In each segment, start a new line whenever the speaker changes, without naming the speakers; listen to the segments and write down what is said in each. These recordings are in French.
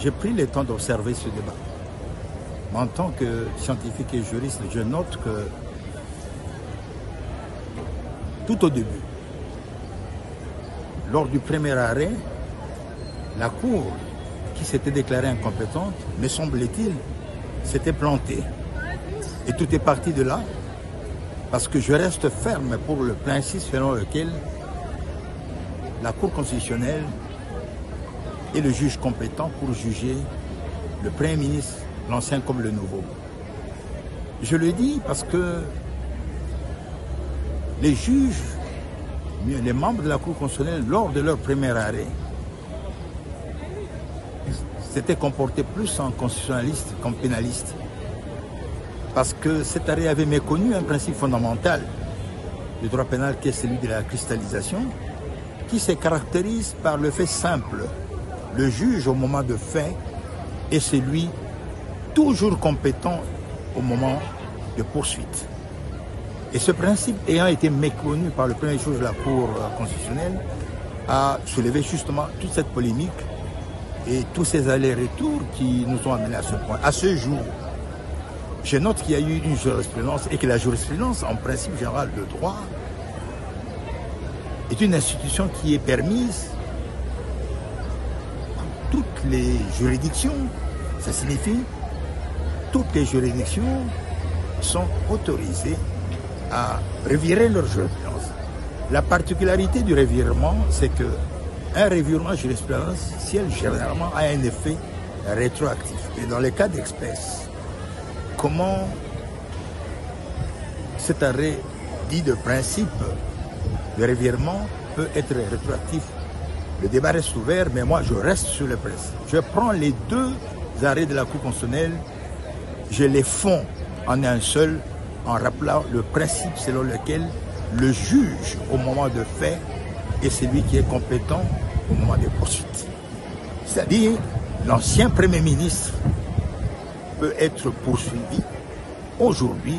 J'ai pris le temps d'observer ce débat. En tant que scientifique et juriste, je note que tout au début, lors du premier arrêt, la Cour, qui s'était déclarée incompétente, me semble-t-il, s'était plantée. Et tout est parti de là, parce que je reste ferme pour le principe selon lequel la Cour constitutionnelle est le juge compétent pour juger le Premier ministre, l'ancien comme le nouveau. Je le dis parce que les juges, les membres de la Cour constitutionnelle, lors de leur premier arrêt, s'étaient comportés plus en constitutionnaliste qu'en pénaliste. Parce que cet arrêt avait méconnu un principe fondamental du droit pénal qui est celui de la cristallisation, qui se caractérise par le fait simple. Le juge au moment de fait est celui toujours compétent au moment de poursuite. Et ce principe ayant été méconnu par le premier juge de la Cour constitutionnelle a soulevé justement toute cette polémique et tous ces allers-retours qui nous ont amenés à ce point. À ce jour, je note qu'il y a eu une jurisprudence et que la jurisprudence, en principe général de droit, est une institution qui est permise par toutes les juridictions. Ça signifie toutes les juridictions sont autorisées à revirer leur jurisprudence. La particularité du revirement, c'est que un revirement jurisprudentiel généralement a un effet rétroactif. Et dans les cas d'espèce, comment cet arrêt dit de principe de revirement peut être rétroactif? Le débat reste ouvert, mais moi je reste sur le principe. Je prends les deux arrêts de la Cour constitutionnelle, je les fonds en un seul, en rappelant le principe selon lequel le juge au moment de fait est celui qui est compétent au moment des poursuites. C'est-à-dire, l'ancien Premier ministre peut être poursuivi aujourd'hui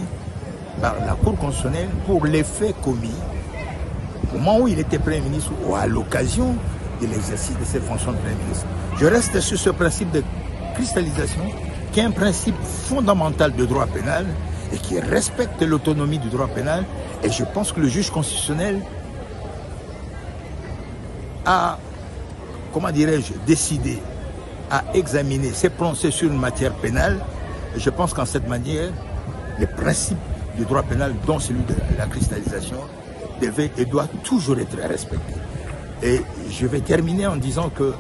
par la Cour constitutionnelle pour les faits commis au moment où il était Premier ministre ou à l'occasion de l'exercice de ses fonctions de Premier ministre. Je reste sur ce principe de cristallisation qui est un principe fondamental de droit pénal et qui respecte l'autonomie du droit pénal. Et je pense que le juge constitutionnel a, comment dirais-je, décidé à examiner, s'est prononcé sur une matière pénale. Et je pense qu'en cette manière, les principes du droit pénal, dont celui de la cristallisation, devait et doit toujours être respecté. Et je vais terminer en disant que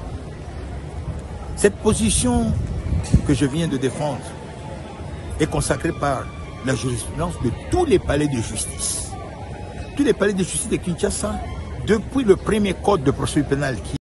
cette position que je viens de défendre est consacrée par la jurisprudence de tous les palais de justice. Tous les palais de justice de Kinshasa, depuis le premier code de procédure pénale qui